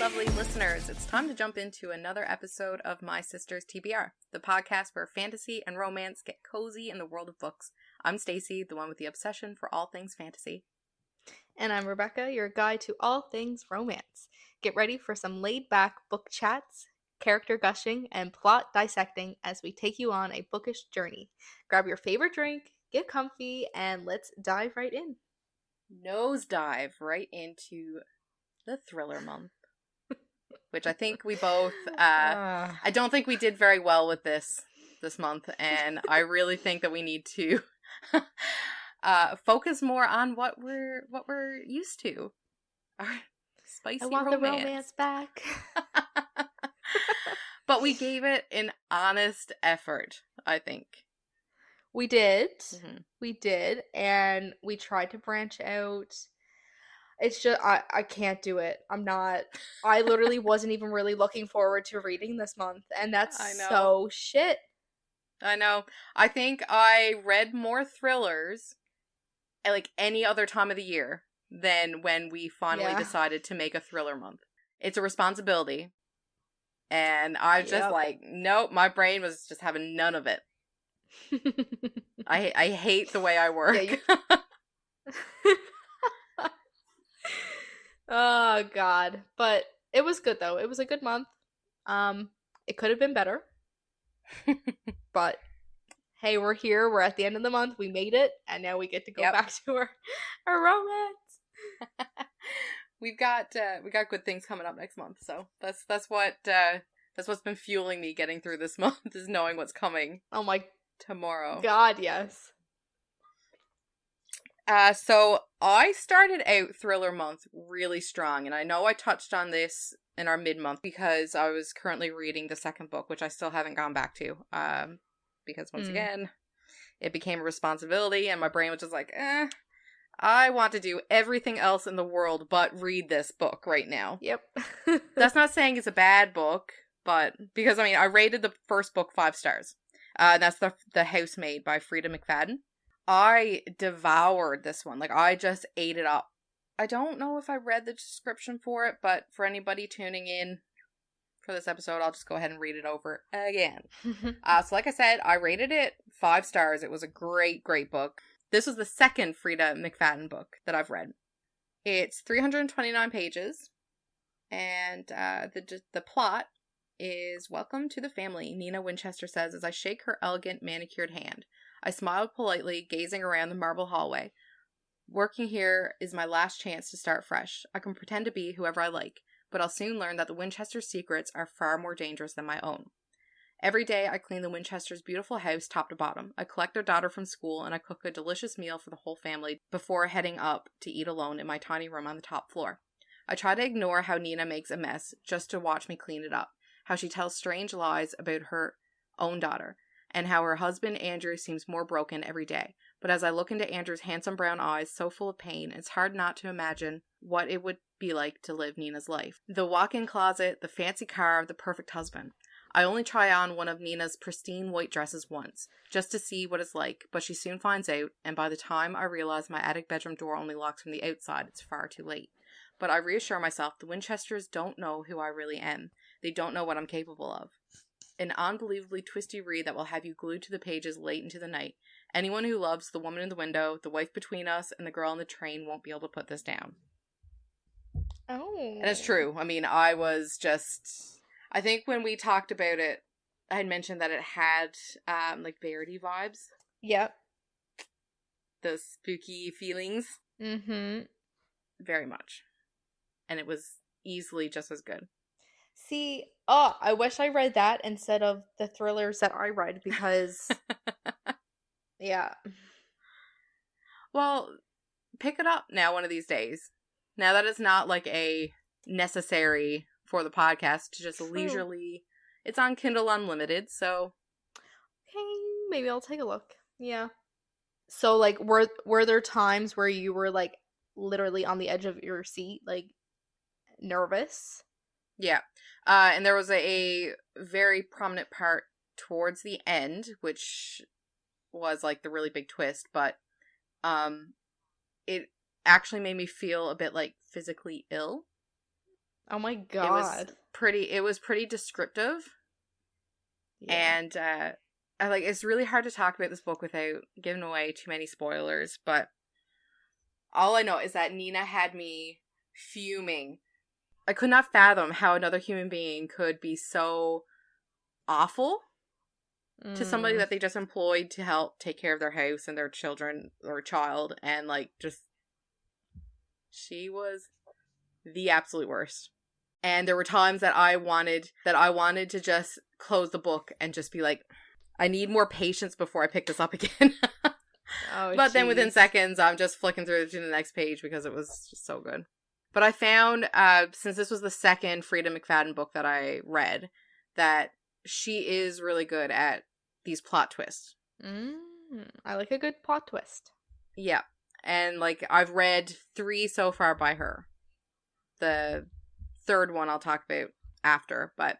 lovely listeners. It's time to jump into another episode of My Sister's TBR, the podcast where fantasy and romance get cozy in the world of books. I'm Stacy, the one with the obsession for all things fantasy. And I'm Rebecca, your guide to all things romance. Get ready for some laid-back book chats, character gushing, and plot dissecting as we take you on a bookish journey. Grab your favorite drink, get comfy, and let's dive right in. Nosedive right into the thriller month, which I think we both, I don't think we did very well with this month, and I really think that we need to focus more on what we're used to. Our spicy romance. I want the romance back. But we gave it an honest effort, I think. We did. Mm-hmm. We did, and we tried to branch out. It's just, I can't do it. I literally wasn't even really looking forward to reading this month, and that's so shit. I know. I think I read more thrillers like any other time of the year than when we finally decided to make a thriller month. It's a responsibility. And I was just like, nope, my brain was just having none of it. I hate the way I work. Yeah, oh, God. But it was good, though. It was a good month. It could have been better. But, hey, we're here. We're at the end of the month. We made it. And now we get to go back to our romance. We got good things coming up next month. So that's what's been fueling me getting through this month, is knowing what's coming. Oh, my tomorrow. God, yes. So I started out thriller month really strong, and I know I touched on this in our mid-month because I was currently reading the second book, which I still haven't gone back to, because once again, it became a responsibility, and my brain was just like, I want to do everything else in the world but read this book right now. Yep. That's not saying it's a bad book, but because, I rated the first book 5 stars. That's the Housemaid by Frida McFadden. I devoured this one. Like, I just ate it up. I don't know if I read the description for it, but for anybody tuning in for this episode, I'll just go ahead and read it over again. So like I said, I rated it 5 stars. It was a great, great book. This was the second Frida McFadden book that I've read. It's 329 pages, and the plot is: welcome to the family, Nina Winchester says as I shake her elegant manicured hand. I smiled politely, gazing around the marble hallway. Working here is my last chance to start fresh. I can pretend to be whoever I like, but I'll soon learn that the Winchester secrets are far more dangerous than my own. Every day I clean the Winchesters' beautiful house top to bottom. I collect their daughter from school, and I cook a delicious meal for the whole family before heading up to eat alone in my tiny room on the top floor. I try to ignore how Nina makes a mess just to watch me clean it up, how she tells strange lies about her own daughter, and how her husband Andrew seems more broken every day. But as I look into Andrew's handsome brown eyes, so full of pain, it's hard not to imagine what it would be like to live Nina's life. The walk-in closet, the fancy car, the perfect husband. I only try on one of Nina's pristine white dresses once, just to see what it's like, but she soon finds out, and by the time I realize my attic bedroom door only locks from the outside, it's far too late. But I reassure myself the Winchesters don't know who I really am. They don't know what I'm capable of. An unbelievably twisty read that will have you glued to the pages late into the night. Anyone who loves The Woman in the Window, The Wife Between Us, and The Girl on the Train won't be able to put this down. Oh. And it's true. I think when we talked about it, I had mentioned that it had, like, Verity vibes. Yep. The spooky feelings. Mm-hmm. Very much. And it was easily just as good. See, I wish I read that instead of the thrillers that I read, because yeah. Well, pick it up now one of these days. Now that it's not like a necessary for the podcast to just leisurely. It's on Kindle Unlimited, so okay, maybe I'll take a look. Yeah. So, like, were there times where you were, like, literally on the edge of your seat, like, nervous? Yeah. And there was a very prominent part towards the end, which was, like, the really big twist, but it actually made me feel a bit, like, physically ill. Oh my It was god. pretty descriptive. Yeah. And it's really hard to talk about this book without giving away too many spoilers, but all I know is that Nina had me fuming. I could not fathom how another human being could be so awful to somebody that they just employed to help take care of their house and their children or child, and like just she was the absolute worst. And there were times that I wanted to just close the book and just be like, I need more patience before I pick this up again. Oh, but then within jeez. seconds, I'm just flicking through to the next page because it was just so good. But I found, since this was the second Frida McFadden book that I read, that she is really good at these plot twists. I like a good plot twist. Yeah. And like I've read 3 so far by her. The third one I'll talk about after, but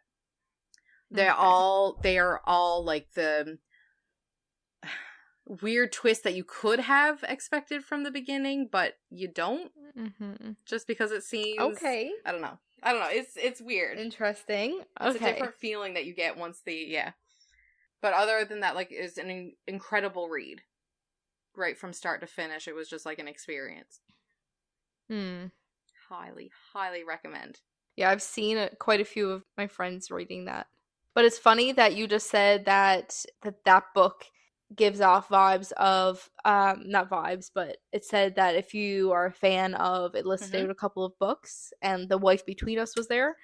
they are all like the weird twist that you could have expected from the beginning, but you don't. Just because it seems okay. I don't know. It's weird. Interesting. It's a different feeling that you get once But other than that, like, it's an incredible read. Right from start to finish, it was just like an experience. Highly, highly recommend. Yeah, I've seen quite a few of my friends reading that. But it's funny that you just said that book gives off vibes of, not vibes, but it said that if you are a fan of, it listed out a couple of books, and The Wife Between Us was there.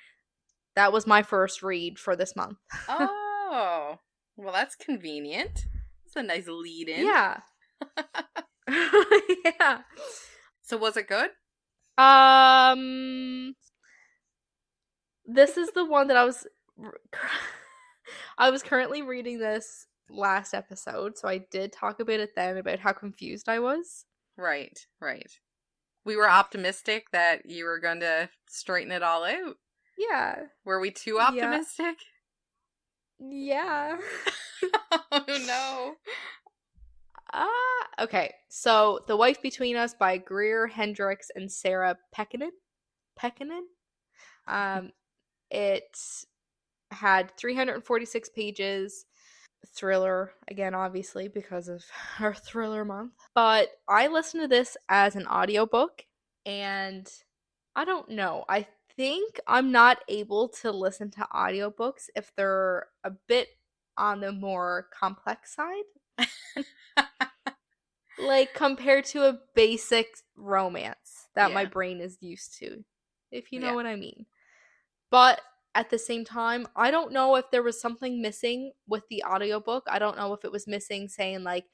That was my first read for this month. Oh, well, that's convenient. It's a nice lead-in. Yeah. Yeah. So was it good? This is the one that I was currently reading this last episode, so I did talk about it then, about how confused I was. Right. We were optimistic that you were going to straighten it all out. Yeah. Were we too optimistic? Yeah. Oh no. Okay. So, The Wife Between Us by Greer Hendricks and Sarah Pekkanen. It had 346 pages. Thriller, again, obviously, because of our thriller month. But I listened to this as an audiobook, and I don't know. I think I'm not able to listen to audiobooks if they're a bit on the more complex side. Like, compared to a basic romance that my brain is used to, if you know what I mean. But at the same time, I don't know if there was something missing with the audiobook. I don't know if it was missing saying, like,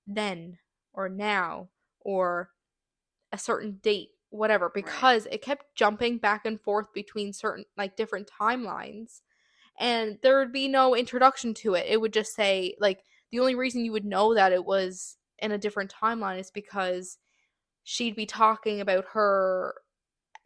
then, or now, or a certain date, whatever, because it kept jumping back and forth between certain, like, different timelines, and there would be no introduction to it. It would just say, like, the only reason you would know that it was in a different timeline is because she'd be talking about her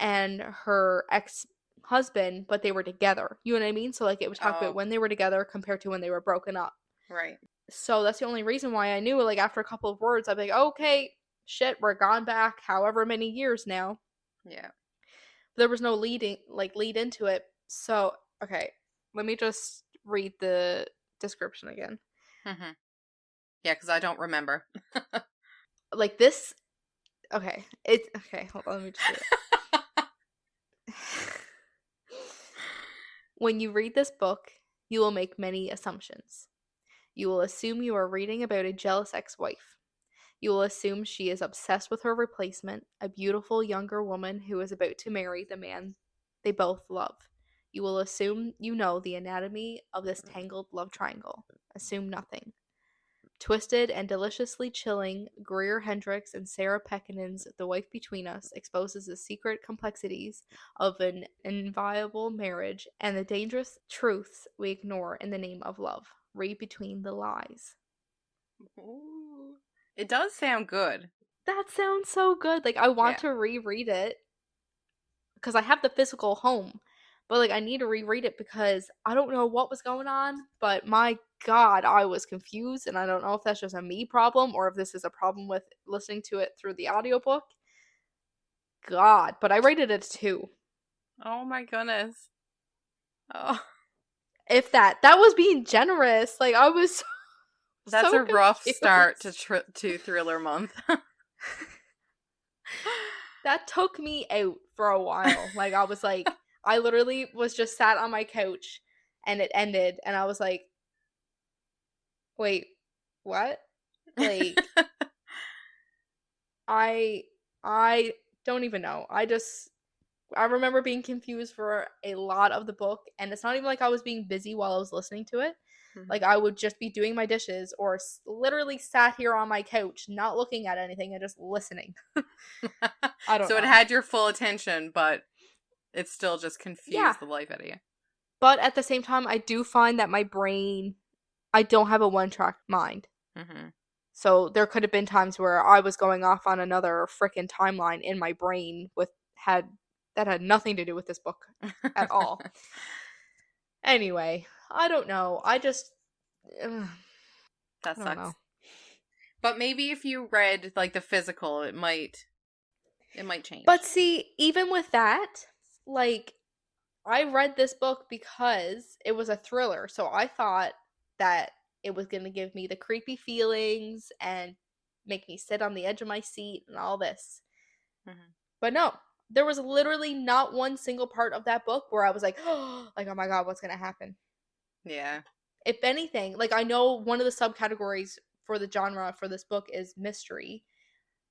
and her ex-husband, but they were together. You know what I mean? So, like, it would talk about when they were together compared to when they were broken up. Right. So that's the only reason why I knew. Like, after a couple of words, I'd be like, okay, shit, we're gone back however many years now. Yeah. There was no lead into it. So, okay, let me just read the description again. Yeah, because I don't remember. Like, this, okay, hold on, let me just read it. When you read this book, you will make many assumptions. You will assume you are reading about a jealous ex-wife. You will assume she is obsessed with her replacement, a beautiful younger woman who is about to marry the man they both love. You will assume you know the anatomy of this tangled love triangle. Assume nothing. Twisted and deliciously chilling, Greer Hendricks and Sarah Pekkanen's The Wife Between Us exposes the secret complexities of an inviolable marriage and the dangerous truths we ignore in the name of love. Read between the lies. Ooh. It does sound good. That sounds so good. Like, I want to reread it because I have the physical home, but, like, I need to reread it because I don't know what was going on, but my God, I was confused, and I don't know if that's just a me problem or if this is a problem with listening to it through the audiobook. God, but I rated it a 2. Oh my goodness. Oh, If that was being generous. Like, I was that's so a rough confused. start to Thriller Month. That took me out for a while. Like, I was like, I literally was just sat on my couch and it ended, and I was like, wait, what? Like, I don't even know. I remember being confused for a lot of the book, and it's not even like I was being busy while I was listening to it. Like, I would just be doing my dishes or literally sat here on my couch, not looking at anything and just listening. I don't So know. it had your full attention, but it still just confused Yeah. the life out of you. But at the same time, I do find that my brain, I don't have a one-track mind. Mm-hmm. So there could have been times where I was going off on another freaking timeline in my brain that had nothing to do with this book at all. Anyway, I don't know. I just That I don't sucks. know. But maybe if you read like the physical, it might change. But see, even with that, like, I read this book because it was a thriller. So I thought that it was going to give me the creepy feelings and make me sit on the edge of my seat and all this. Mm-hmm. But no, there was literally not one single part of that book where I was like, oh my God, what's going to happen? Yeah. If anything, like, I know one of the subcategories for the genre for this book is mystery.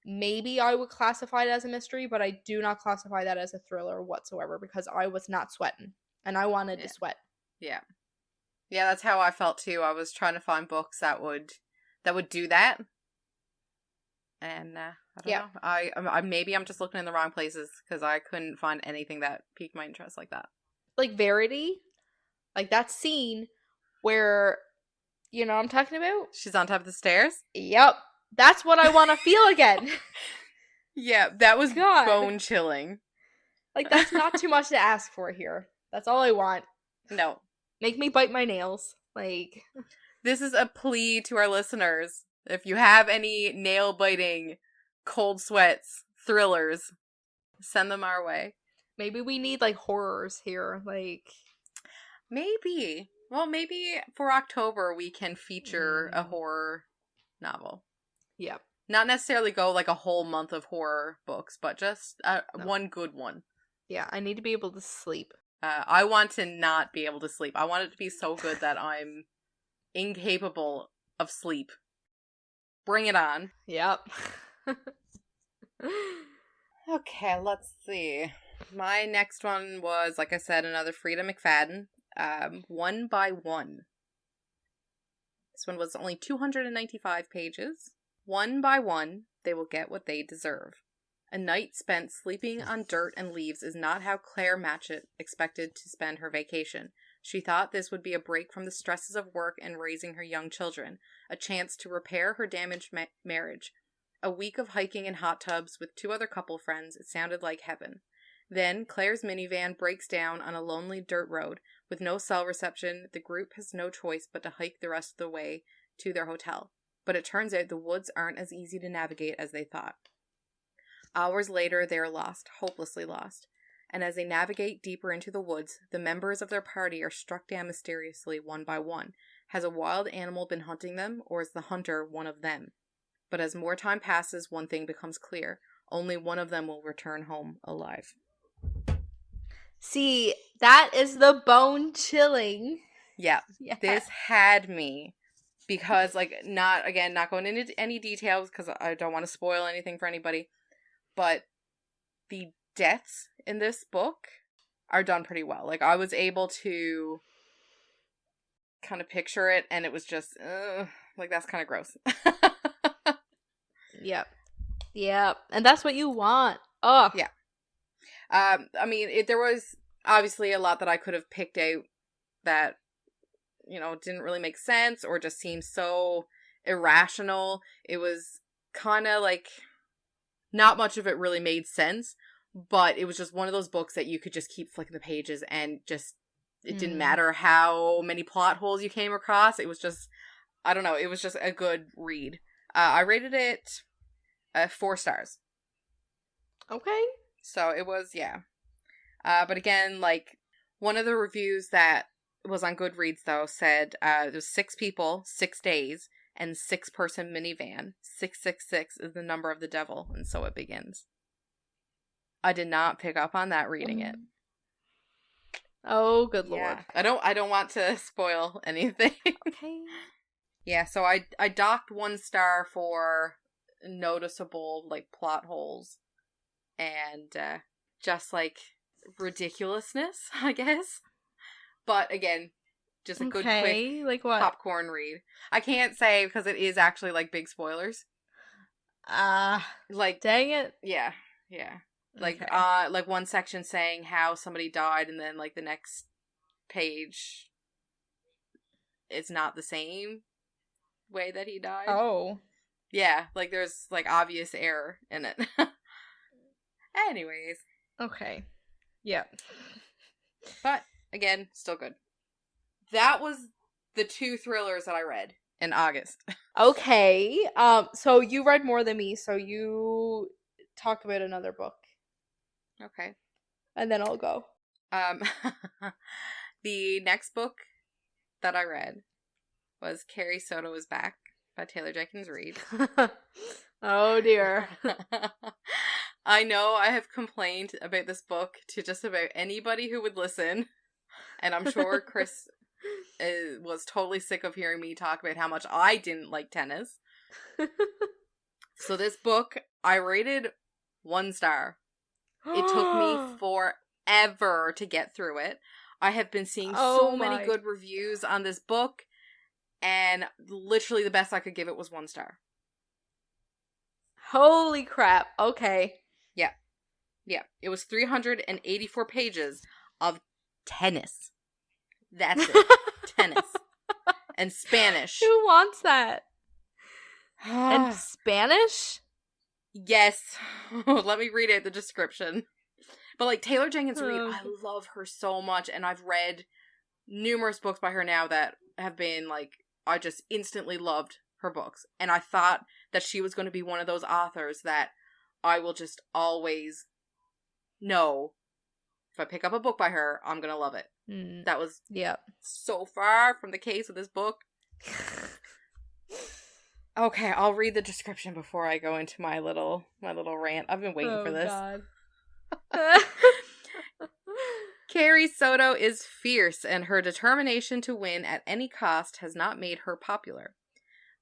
Maybe I would classify it as a mystery, but I do not classify that as a thriller whatsoever because I was not sweating and I wanted to sweat. Yeah. Yeah, that's how I felt too. I was trying to find books that would do that. And I don't know. I maybe I'm just looking in the wrong places because I couldn't find anything that piqued my interest like that. Like Verity, like that scene where, you know what I'm talking about? She's on top of the stairs? Yep. That's what I want to feel again. Yeah, that was God. bone chilling. Like, that's not too much to ask for here. That's all I want. No. Make me bite my nails. Like, this is a plea to our listeners. If you have any nail-biting, cold sweats, thrillers, send them our way. Maybe we need, like, horrors here. Like, maybe. Well, maybe for October we can feature a horror novel. Yep. Not necessarily go like a whole month of horror books, but just one good one. Yeah, I need to be able to sleep. I want to not be able to sleep. I want it to be so good that I'm incapable of sleep. Bring it on. Yep. Okay, let's see. My next one was, like I said, another Frida McFadden. One by One. This one was only 295 pages. One by one, they will get what they deserve. A night spent sleeping on dirt and leaves is not how Claire Matchett expected to spend her vacation. She thought this would be a break from the stresses of work and raising her young children, a chance to repair her damaged marriage. A week of hiking in hot tubs with two other couple friends, it sounded like heaven. Then, Claire's minivan breaks down on a lonely dirt road. With no cell reception, the group has no choice but to hike the rest of the way to their hotel. But it turns out the woods aren't as easy to navigate as they thought. Hours later, they are lost, hopelessly lost. And as they navigate deeper into the woods, the members of their party are struck down mysteriously one by one. Has a wild animal been hunting them, or is the hunter one of them? But as more time passes, one thing becomes clear. Only one of them will return home alive. See, that is the bone chilling. Yeah. This had me. Because, like, not going into any details, because I don't want to spoil anything for anybody, but the deaths in this book are done pretty well. Like, I was able to kind of picture it, and it was just, like, that's kind of gross. Yep. And that's what you want. Oh. Yeah. I mean, there was obviously a lot that I could have picked out that, you know, didn't really make sense or just seemed so irrational. It was kind of like not much of it really made sense, but it was just one of those books that you could just keep flicking the pages and just, it didn't matter how many plot holes you came across. It was just, I don't know, it was just a good read. I rated it 4 stars. Okay. So it was, yeah. But again, like, one of the reviews that was on Goodreads, though, said there was 6 people, 6 days, and 6-person minivan. 666 is the number of the devil, and so it begins. I did not pick up on that reading it. Oh, good lord. I don't want to spoil anything. Okay. Yeah, so I docked 1 star for noticeable, like, plot holes and just, like, ridiculousness, I guess. But again, just a good quick like what? popcorn read. I can't say because it is actually, like, big spoilers. Like, dang it. Yeah. Like, Okay. like one section saying how somebody died, and then, like, the next page, it's not the same way that he died. Oh. Yeah, like, there's, like, obvious error in it. Anyways. Okay. Yeah. But, again, still good. That was the 2 thrillers that I read in August. Okay. So you read more than me, so you talk about another book. Okay. And then I'll go. The next book that I read was Carrie Soto is Back by Taylor Jenkins Reid. Oh dear. I know I have complained about this book to just about anybody who would listen, and I'm sure Chris was totally sick of hearing me talk about how much I didn't like tennis. So this book, I rated 1 star. It took me forever to get through it. I have been seeing so many good reviews on this book, and literally the best I could give it was 1 star. Holy crap. Okay. Yeah. It was 384 pages of tennis. That's it. Tennis. And Spanish. Who wants that? And Spanish? Yes. Let me read it, the description. But, like, Taylor Jenkins Reid, I love her so much, and I've read numerous books by her now that have been, like, I just instantly loved her books. And I thought that she was going to be one of those authors that I will just always know, if I pick up a book by her, I'm going to love it. That was so far from the case with this book. Okay, I'll read the description before I go into my little rant. I've been waiting for this. God. Carrie Soto is fierce, and her determination to win at any cost has not made her popular.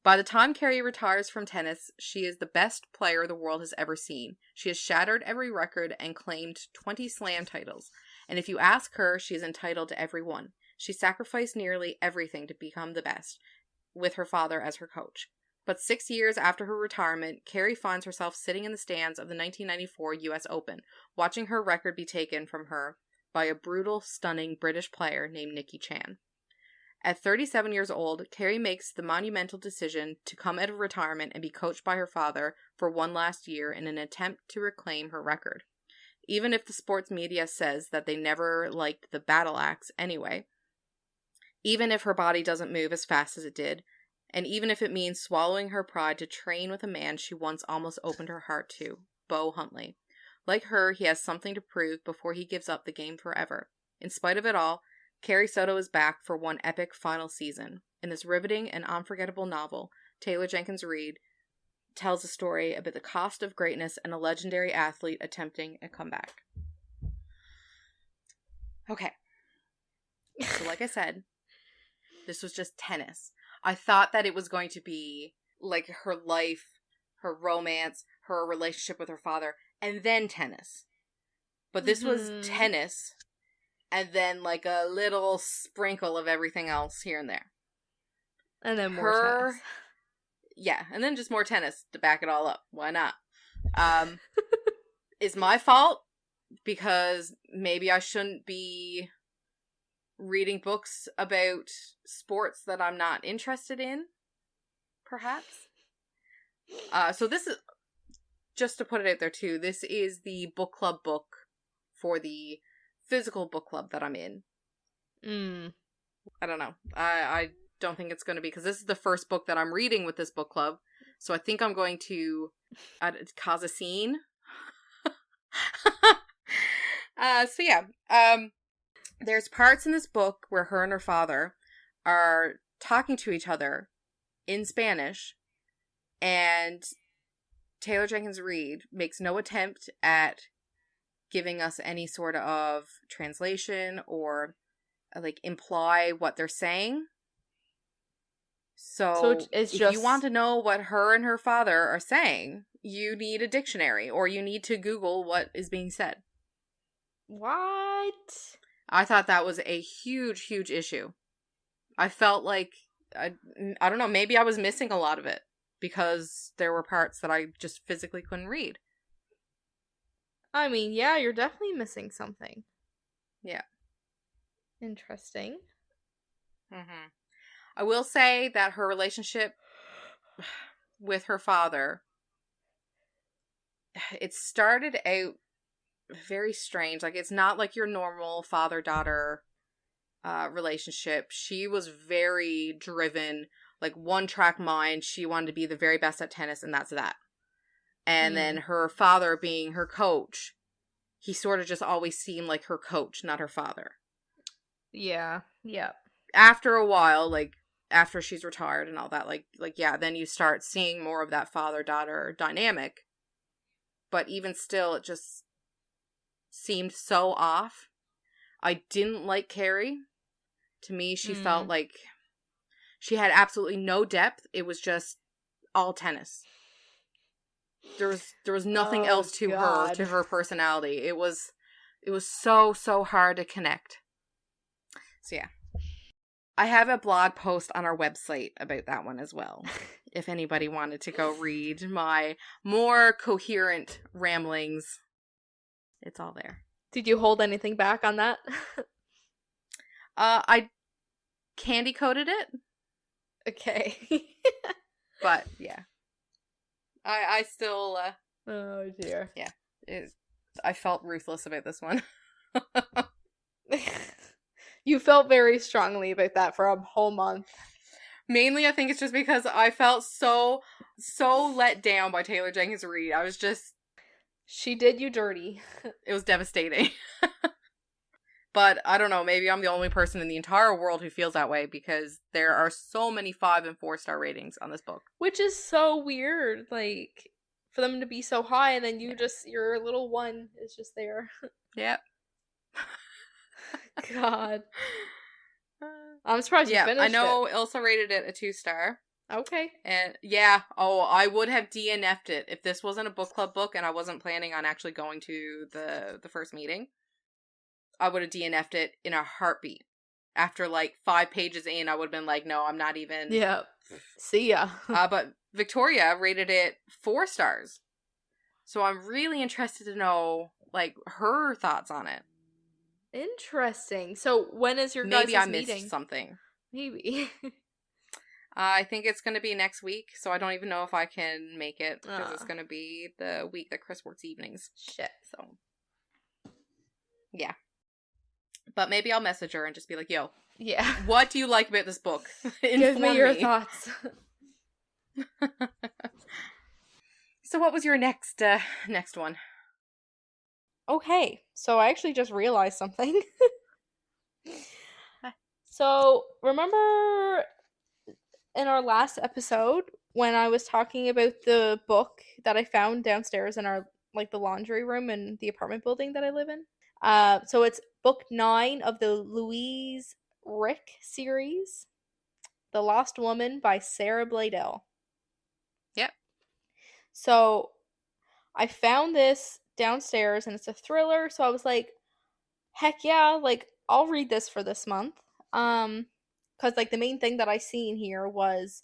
By the time Carrie retires from tennis, she is the best player the world has ever seen. She has shattered every record and claimed 20 slam titles. And if you ask her, she is entitled to every one. She sacrificed nearly everything to become the best, with her father as her coach. But 6 years after her retirement, Carrie finds herself sitting in the stands of the 1994 US Open, watching her record be taken from her by a brutal, stunning British player named Nikki Chan. At 37 years old, Carrie makes the monumental decision to come out of retirement and be coached by her father for one last year in an attempt to reclaim her record. Even if the sports media says that they never liked the battle axe anyway. Even if her body doesn't move as fast as it did. And even if it means swallowing her pride to train with a man she once almost opened her heart to, Bo Huntley. Like her, he has something to prove before he gives up the game forever. In spite of it all, Carrie Soto is back for one epic final season. In this riveting and unforgettable novel, Taylor Jenkins Reid tells a story about the cost of greatness and a legendary athlete attempting a comeback. Okay. So like I said, this was just tennis. I thought that it was going to be like her life, her romance, her relationship with her father, and then tennis. But this was tennis, and then like a little sprinkle of everything else here and there. And then more tennis. Yeah, and then just more tennis to back it all up. Why not? It's my fault because maybe I shouldn't be reading books about sports that I'm not interested in, perhaps. So this is, just to put it out there too, this is the book club book for the physical book club that I'm in. I don't know. I don't think it's going to be, because this is the first book that I'm reading with this book club, so I think I'm going to cause a scene. So yeah, there's parts in this book where her and her father are talking to each other in Spanish, and Taylor Jenkins Reid makes no attempt at giving us any sort of translation or like imply what they're saying. So it's if just you want to know what her and her father are saying, you need a dictionary or you need to Google what is being said. What? I thought that was a huge, huge issue. I felt like, I don't know, maybe I was missing a lot of it because there were parts that I just physically couldn't read. I mean, yeah, you're definitely missing something. Yeah. Interesting. Mm-hmm. I will say that her relationship with her father, it started out very strange. Like, it's not like your normal father-daughter relationship. She was very driven, like one-track mind. She wanted to be the very best at tennis, and that's that. And then her father being her coach, he sort of just always seemed like her coach, not her father. Yeah. After a while, like, after she's retired and all that, like yeah, then you start seeing more of that father-daughter dynamic. But even still, it just seemed so off. I didn't like Carrie. To me, she felt like she had absolutely no depth. It was just all tennis. There was nothing else to her personality. It was so hard to connect. So yeah. I have a blog post on our website about that one as well. If anybody wanted to go read my more coherent ramblings, it's all there. Did you hold anything back on that? I candy coated it. Okay. But yeah. I still oh dear. Yeah. I felt ruthless about this one. You felt very strongly about that for a whole month. Mainly, I think it's just because I felt so let down by Taylor Jenkins Reid. I was just... She did you dirty. It was devastating. But I don't know, maybe I'm the only person in the entire world who feels that way because there are so many 5 and 4 star ratings on this book. Which is so weird, like, for them to be so high and then your little one is just there. Yep. God. I'm surprised you finished it. I know Ilsa rated it a 2-star. Okay. And yeah, I would have DNF'd it if this wasn't a book club book and I wasn't planning on actually going to the first meeting. I would have DNF'd it in a heartbeat. After like 5 pages in, I would have been like, no, I'm not even. Yeah. See ya. But Victoria rated it 4 stars. So I'm really interested to know like her thoughts on it. Interesting. So when is your guys' meeting? Maybe I missed something. Maybe. I think it's going to be next week, so I don't even know if I can make it because it's going to be the week that Chris works evenings. Shit. So, yeah. But maybe I'll message her and just be like, yo. Yeah. What do you like about this book? Give me your thoughts. So what was your next one? Okay, so I actually just realized something. So, remember in our last episode when I was talking about the book that I found downstairs in our, like, the laundry room in the apartment building that I live in? So it's book 9 of the Louise Rick series, The Lost Woman by Sarah Bladel. Yep. So, I found this downstairs and it's a thriller, so I was like, heck yeah, like, I'll read this for this month. Because, like, the main thing that I seen here was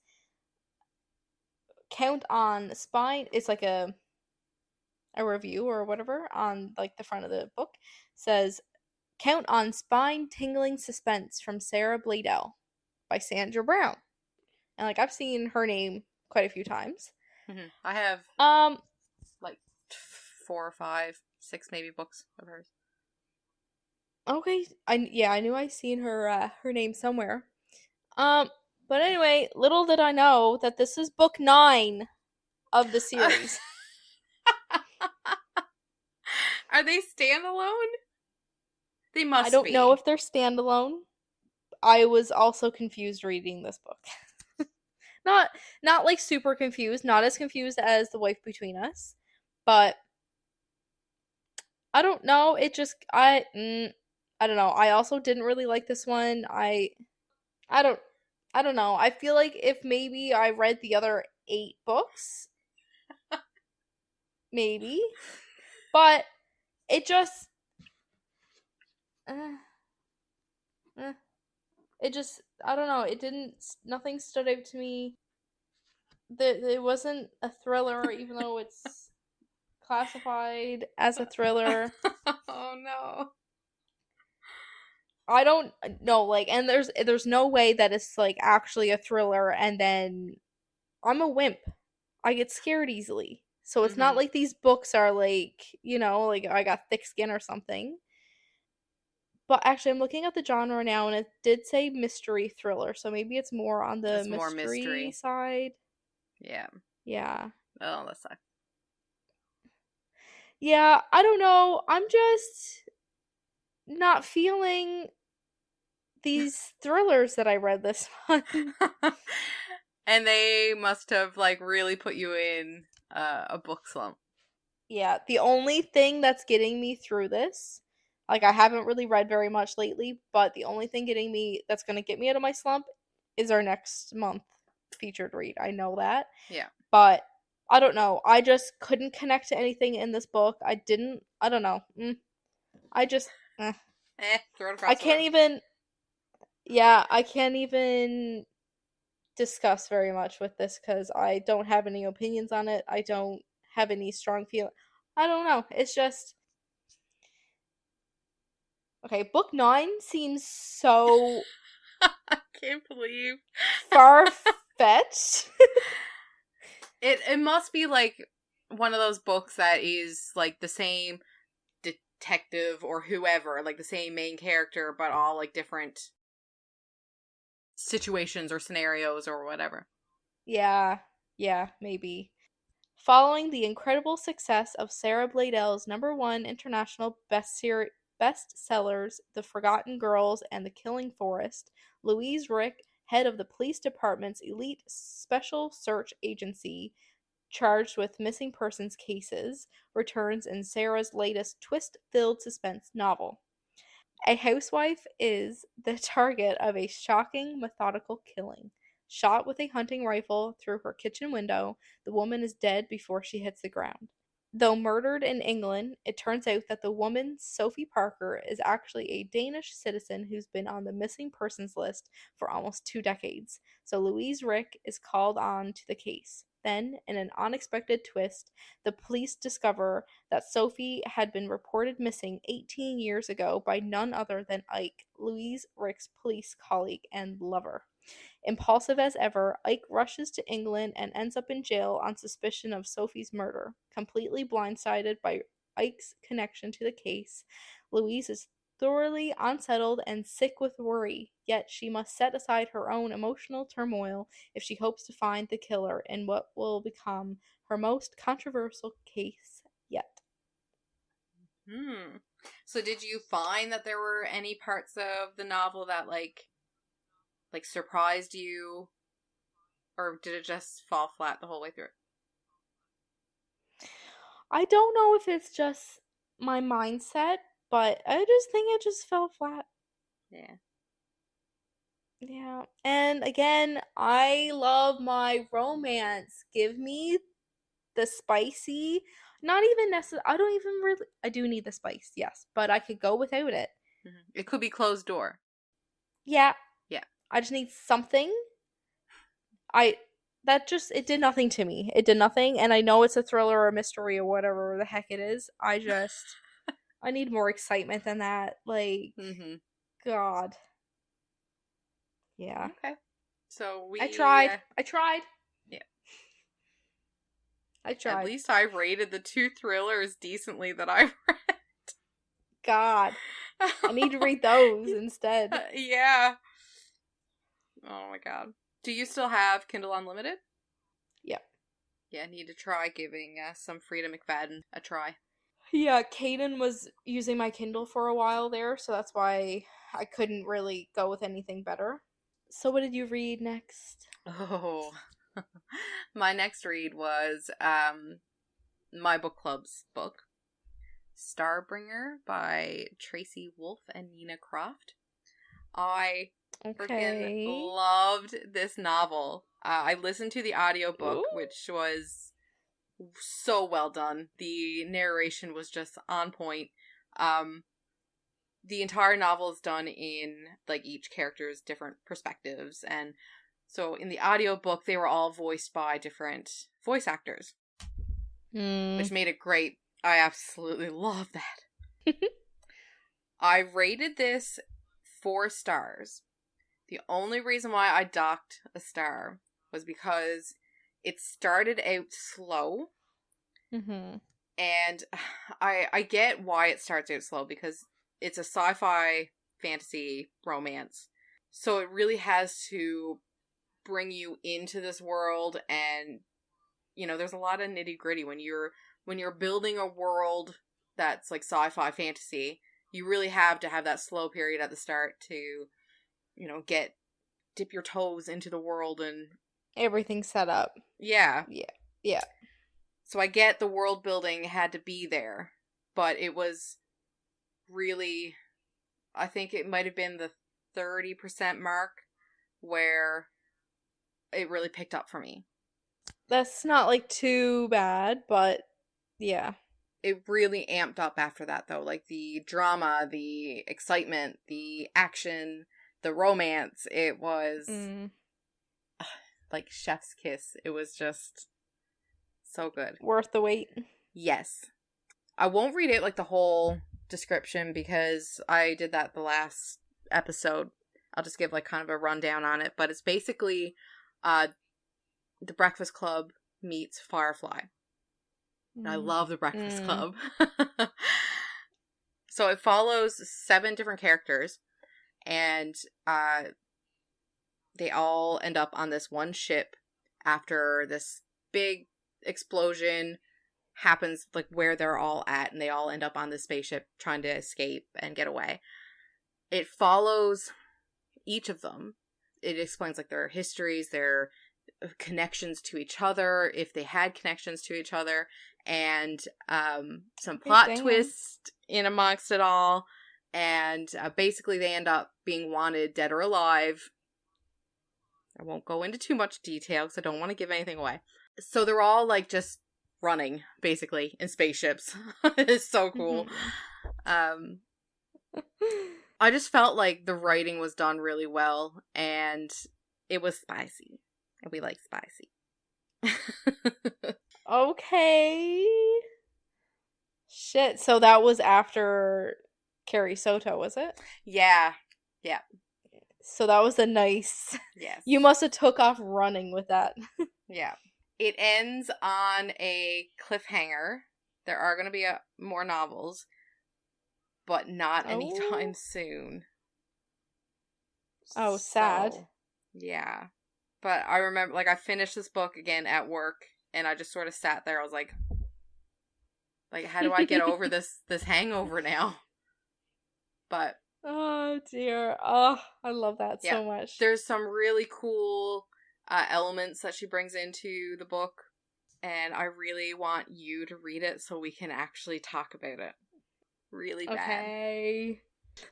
Count on Spine. It's like a review or whatever on, like, the front of the book. Says, Count on Spine-Tingling Suspense from Sarah Bladel by Sandra Brown. And, like, I've seen her name quite a few times. Mm-hmm. I have, like, 4 or 5, 6 maybe books of hers. Okay, I knew I seen her name somewhere. But anyway, little did I know that this is book 9 of the series. Are they standalone? They must I don't be. know if they're standalone. I was also confused reading this book. Not like super confused, not as confused as The Wife Between Us, but I don't know. It just I don't know. I also didn't really like this one. I don't I don't know. I feel like if maybe I read the other 8 books, maybe, but it just uh, uh, it just I don't know. It didn't nothing stood out to me. It wasn't a thriller, even though it's classified as a thriller. Oh no. I don't know, like, and there's no way that it's like actually a thriller, and then I'm a wimp. I get scared easily. So it's not Mm-hmm. like these books are like, like I got thick skin or something. But actually, I'm looking at the genre now, and it did say mystery thriller, so maybe it's more on the It's more mystery mystery. side. Yeah. Yeah. Oh, that sucks. Yeah, I don't know. I'm just not feeling these thrillers that I read this month. And they must have like really put you in a book slump. Yeah, the only thing that's getting me through this, like I haven't really read very much lately, but the only thing getting me that's going to get me out of my slump is our next month featured read. I know that. Yeah. But I don't know. I just couldn't connect to anything in this book. I don't know. I just Throw it I across the can't room. even I can't even discuss very much with this cuz I don't have any opinions on it. I don't have any strong feel. I don't know. It's just okay, book 9 seems so I can't believe far fetched. it must be like one of those books that is like the same detective or whoever, like the same main character, but all like different situations or scenarios or whatever. Yeah, maybe. Following the incredible success of Sarah Bladell's #1 international bestsellers, The Forgotten Girls and The Killing Forest, Louise Rick, head of the police department's elite special search agency charged with missing persons cases, returns in Sarah's latest twist-filled suspense novel. A housewife is the target of a shocking, methodical killing. Shot with a hunting rifle through her kitchen window, the woman is dead before she hits the ground. Though murdered in England, it turns out that the woman, Sophie Parker, is actually a Danish citizen who's been on the missing persons list for almost 2 decades. So Louise Rick is called on to the case. Then, in an unexpected twist, the police discover that Sophie had been reported missing 18 years ago by none other than Ike, Louise Rick's police colleague and lover. Impulsive as ever, Ike rushes to England and ends up in jail on suspicion of Sophie's murder. Completely blindsided by Ike's connection to the case, Louise is thoroughly unsettled and sick with worry, yet she must set aside her own emotional turmoil if she hopes to find the killer in what will become her most controversial case yet. Hmm. So did you find that there were any parts of the novel that like surprised you, or did it just fall flat the whole way through? I don't know if it's just my mindset, but I just think it just fell flat. Yeah. Yeah. And again, I love my romance. Give me the spicy, not even necessarily, I don't even really, I do need the spice, yes, but I could go without it. Mm-hmm. It could be closed door. Yeah. Yeah. I just need something. I, that just, it did nothing to me. It did nothing. And I know it's a thriller or a mystery or whatever the heck it is. I need more excitement than that. Like, Mm-hmm. God. Yeah. Okay. So I tried. uh, I tried. yeah. I At tried. least I rated the 2 thrillers decently that I God. I need to read. read those instead. Yeah. Oh my god. Do you still have Kindle Unlimited? Yep. Yeah, I need to try giving some Frida McFadden a try. Yeah, Caden was using my Kindle for a while there, so that's why I couldn't really go with anything better. So what did you read next? Oh, my next read was my book club's book, Starbringer by Tracy Wolff and Nina Croft. I freaking Okay. loved this novel. I listened to the audiobook, Ooh. which was so well done. The narration was just on point. The entire novel is done in like each character's different perspectives, and so in the audiobook they were all voiced by different voice actors, which made it great. I absolutely love that. I rated this 4 stars. The only reason why I docked a star was because it started out slow. Mm-hmm. And I get why it starts out slow, because it's a sci-fi fantasy romance. So it really has to bring you into this world, and you know, there's a lot of nitty-gritty when you're building a world that's like sci-fi fantasy. You really have to have that slow period at the start to, you know, dip your toes into the world and Everything set up. yeah. Yeah. So I get the world building had to be there, but it was really, I think it might have been the 30% mark where it really picked up for me. That's not like too bad, but yeah. It really amped up after that though, like the drama, the excitement, the action, the romance. It was like chef's kiss. It was just so good. Worth the wait. Yes. I won't read it like the whole description because I did that the last episode. I'll just give like kind of a rundown on it, but it's basically The Breakfast Club meets Firefly. I love The Breakfast Club. So it follows 7 different characters, and they all end up on this one ship after this big explosion happens, like where they're all at, and they all end up on this spaceship trying to escape and get away. It follows each of them. It explains like their histories, their connections to each other, if they had connections to each other, and some plot twist in amongst it all. And basically they end up being wanted dead or alive. I won't go into too much detail because I don't want to give anything away. So they're all like just running basically in spaceships. It's so cool. I just felt like the writing was done really well, and it was spicy, and we like spicy. Okay. Shit. So that was after Carrie Soto, was it? Yeah. So that was a nice. Yes. You must have took off running with that. Yeah. It ends on a cliffhanger. There are going to be more novels, but not anytime soon. Oh, sad. So, yeah. But I remember, like, I finished this book again at work, and I just sort of sat there. I was like, how do I get over this hangover now? But oh dear. Oh, I love that so much. There's some really cool elements that she brings into the book, and I really want you to read it so we can actually talk about it. Really bad. Okay.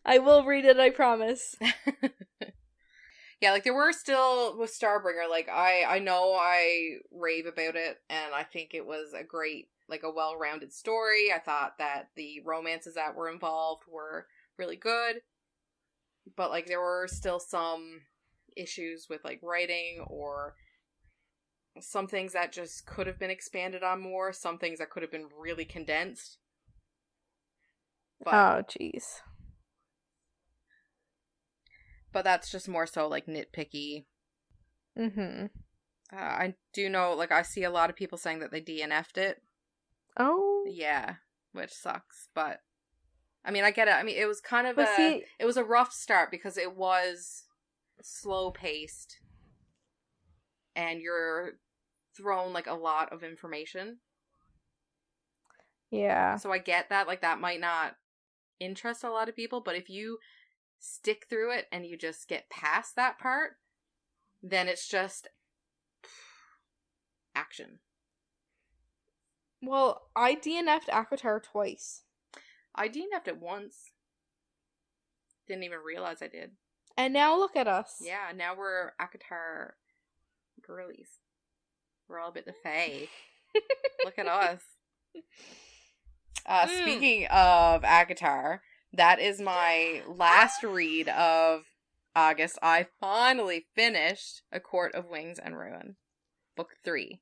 I will read it, I promise. Yeah, like there were still with Starbringer, like I know I rave about it, and I think it was a great, like a well-rounded story. I thought that the romances that were involved were really good, but like there were still some issues with like writing, or some things that just could have been expanded on more, some things that could have been really condensed. But, oh jeez. But that's just more so like nitpicky. I do know, like I see a lot of people saying that they DNF'd it. Oh. Yeah, which sucks, but I mean, I get it. I mean, it was kind of it was a rough start because it was slow paced, and you're thrown like a lot of information. Yeah. So I get that, like, that might not interest a lot of people, but if you stick through it and you just get past that part, then it's just action. Well, I DNF'd ACOTAR twice. I DNF'd it once. Didn't even realize I did. And now look at us. Yeah, now we're ACOTAR girlies. We're all a bit the fae. Look at us. Speaking of ACOTAR, that is my last read of August. I finally finished A Court of Wings and Ruin, book 3.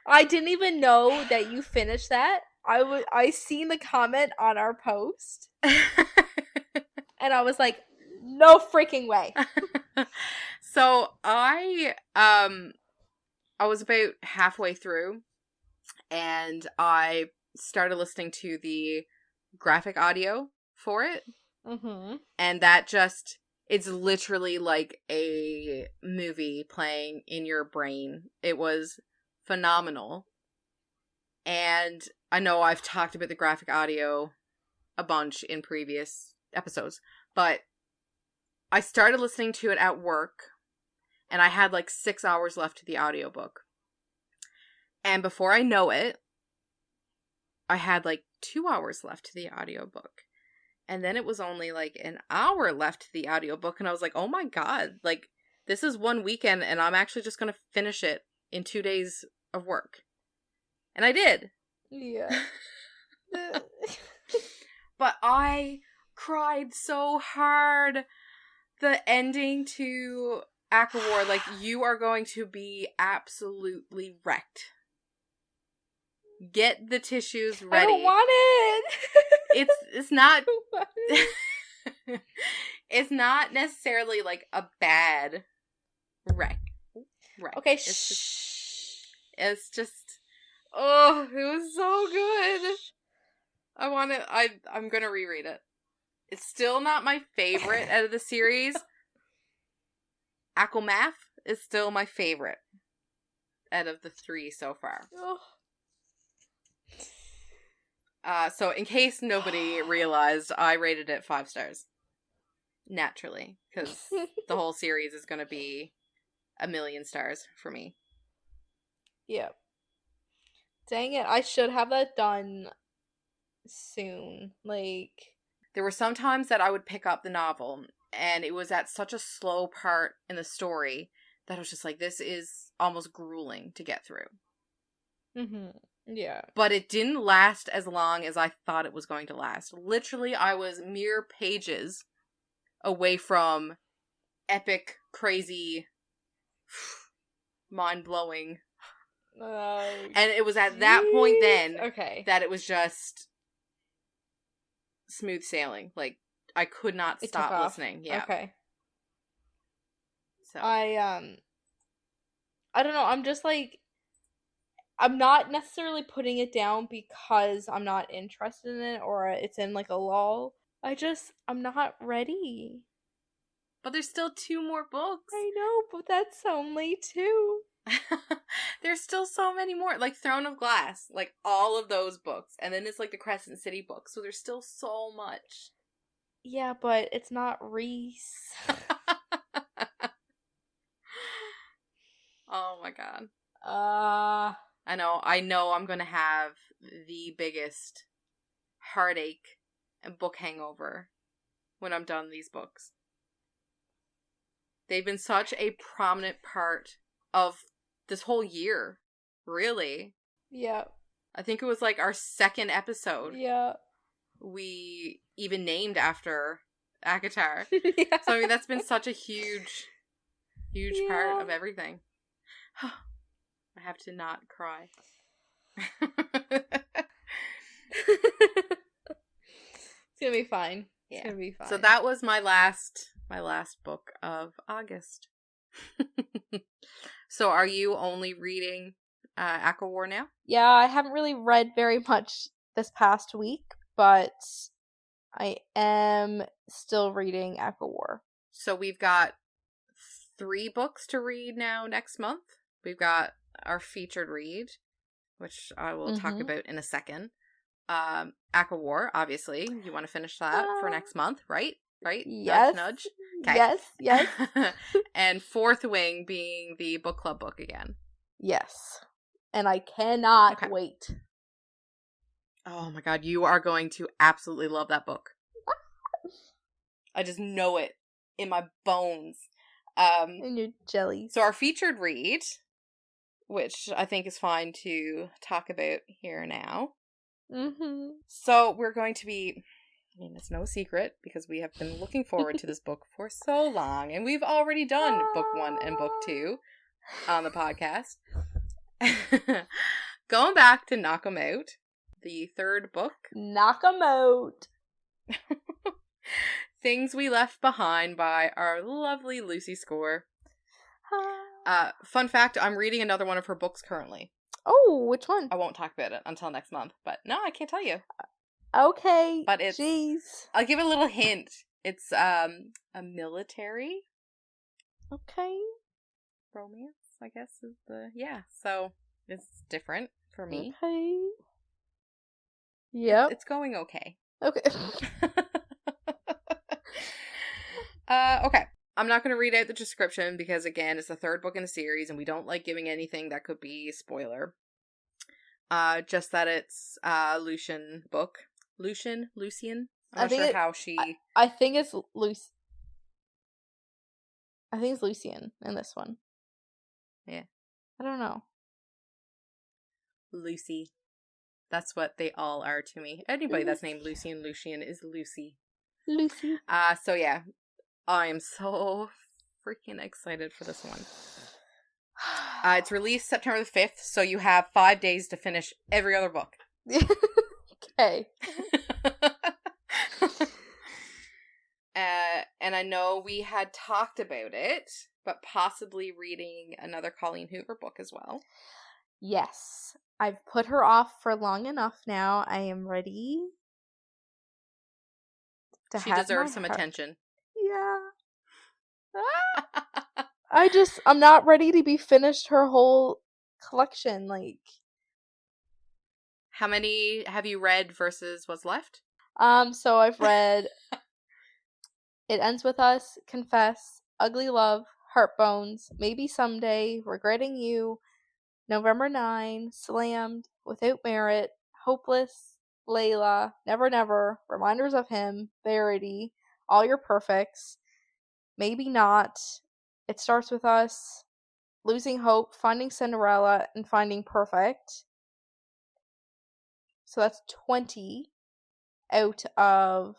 I didn't even know that you finished that. I seen the comment on our post, and I was like, no freaking way. So I was about halfway through, and I started listening to the graphic audio for it. Mm-hmm. And that just, it's literally like a movie playing in your brain. It was phenomenal. And I know I've talked about the graphic audio a bunch in previous episodes, but I started listening to it at work, and I had like 6 hours left to the audiobook. And before I know it, I had like 2 hours left to the audiobook. And then it was only like an hour left to the audiobook, and I was like, oh my god, like, this is one weekend, and I'm actually just going to finish it in 2 days of work. And I did. Yeah. But I cried so hard. The ending to ACOWAR, like, you are going to be absolutely wrecked. Get the tissues ready. I don't want it. It's not it's not necessarily like a bad wreck. Okay, It's just, oh, it was so good. I'm gonna reread it. It's still not my favorite out of the series. ACOMAF is still my favorite out of the 3 so far. So in case nobody realized, I rated it 5 stars. Naturally, because the whole series is going to be 1,000,000 stars for me. Yep. Dang it, I should have that done soon. Like, there were some times that I would pick up the novel, and it was at such a slow part in the story that I was just like, this is almost grueling to get through. mm-hmm. Yeah. But it didn't last as long as I thought it was going to last. Literally, I was mere pages away from epic, crazy, mind-blowing. And it was at that point then that it was just smooth sailing. Like, I could not stop listening. Yeah. Okay. So I don't know, I'm just like, I'm not necessarily putting it down because I'm not interested in it or it's in like a lull. I'm not ready. But there's still 2 more books. I know, but that's only 2. There's still so many more. Like Throne of Glass, like all of those books. And then it's like the Crescent City books. So there's still so much. Yeah, but it's not Reese. Oh my god. I know I'm gonna have the biggest heartache and book hangover when I'm done these books. They've been such a prominent part of this whole year, really. Yeah. I think it was like our 2nd episode. Yeah. We even named after ACOTAR. Yeah. So I mean, that's been such a huge part of everything. I have to not cry. It's gonna be fine. Yeah. It's gonna be fine. So that was my last book of August. So are you only reading ACOWAR now? Yeah, I haven't really read very much this past week, but I am still reading ACOWAR. So we've got 3 books to read now next month. We've got our featured read, which I will talk about in a second. Act of War, obviously. You want to finish that for next month, right? Right? Yes. Nudge, nudge. Okay. Yes. And Fourth Wing being the book club book again. Yes. And I cannot Okay. wait. Oh my god, you are going to absolutely love that book. I just know it in my bones. In your jellies. So our featured read, which I think is fine to talk about here now. Mm-hmm. So we're going to be, I mean, it's no secret because we have been looking forward to this book for so long, and we've already done book 1 and book 2 on the podcast. Going back to Knock 'Em Out, the third book. Knock 'em out. Things We Left Behind by our lovely Lucy Score. Fun fact, I'm reading another one of her books currently. Oh, which one? I won't talk about it until next month, but no, I can't tell you. Okay. But it's, jeez. I'll give it a little hint. It's a military Okay. romance, I guess is so it's different for me. Okay. Yep. It's going okay. Okay. Okay. I'm not going to read out the description because, again, it's the third book in the series and we don't like giving anything that could be spoiler. Just that it's Lucian book. Lucian? I'm not sure how she... I think it's I think it's Lucian in this one. Yeah. I don't know. Lucy. That's what they all are to me. Anybody that's named Lucy and Lucian is Lucy. Lucy. So yeah. I am so freaking excited for this one. It's released September the 5th, so you have 5 days to finish every other book. Okay. And I know we had talked about it, but possibly reading another Colleen Hoover book as well. Yes. I've put her off for long enough now. I am ready to She have deserves my some heart. attention. Yeah. I'm not ready to be finished her whole collection. Like, how many have you read versus what's left? So I've read It Ends With Us, Confess, Ugly Love, Heartbones, Maybe Someday, Regretting You, November 9, Slammed, Without Merit, Hopeless, Layla, Never Never, Reminders of Him, Verity, All Your Perfects, Maybe Not, It Starts With Us, Losing Hope, Finding Cinderella, and Finding Perfect. So that's 20 out of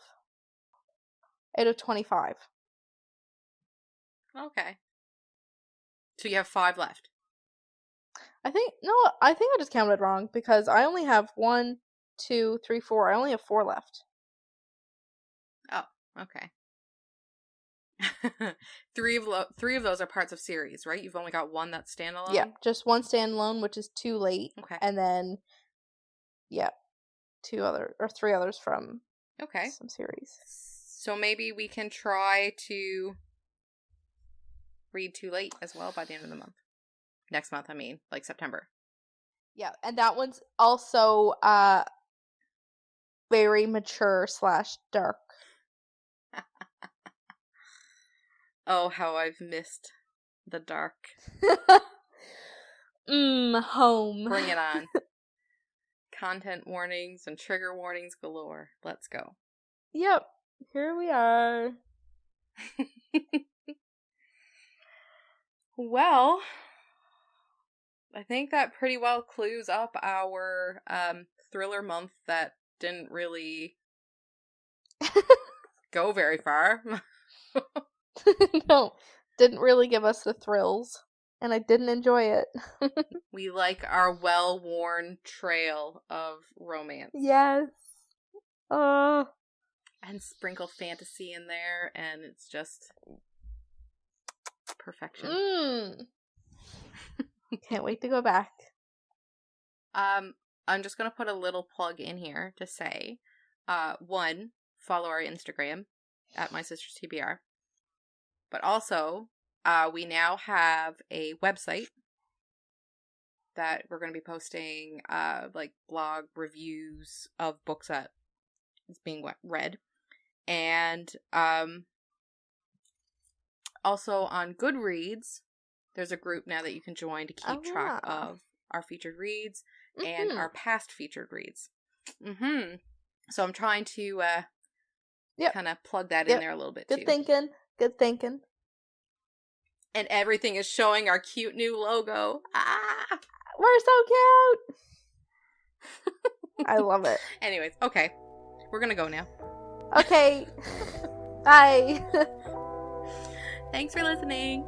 25. Okay. So you have 5 left. I think I just counted wrong because I only have 1, 2, 3, 4. I only have 4 left. Oh, okay. Three of those are parts of series, right? You've only got one that's standalone? Yeah, just one standalone, which is too late. Okay. And then, 3 others from some series. So maybe we can try to read Too Late as well by the end of the month. Next month, I mean, like September. Yeah, and that one's also very mature / dark. Oh, how I've missed the dark. Home. Bring it on. Content warnings and trigger warnings galore. Let's go. Yep, here we are. Well, I think that pretty well clues up our thriller month that didn't really go very far. No, didn't really give us the thrills, and I didn't enjoy it. We like our well-worn trail of romance. Yes. And sprinkle fantasy in there, and it's just perfection. Can't wait to go back. I'm just gonna put a little plug in here to say, 1, follow our Instagram at My Sisters TBR. But also, we now have a website that we're going to be posting like blog reviews of books that is being read. And also on Goodreads, there's a group now that you can join to keep track of our featured reads and our past featured reads. So I'm trying to kind of plug that in there a little bit too. Good thinking. And everything is showing our cute new logo. Ah! We're so cute! I love it. Anyways, okay. We're gonna go now. Okay. Bye. Thanks for listening.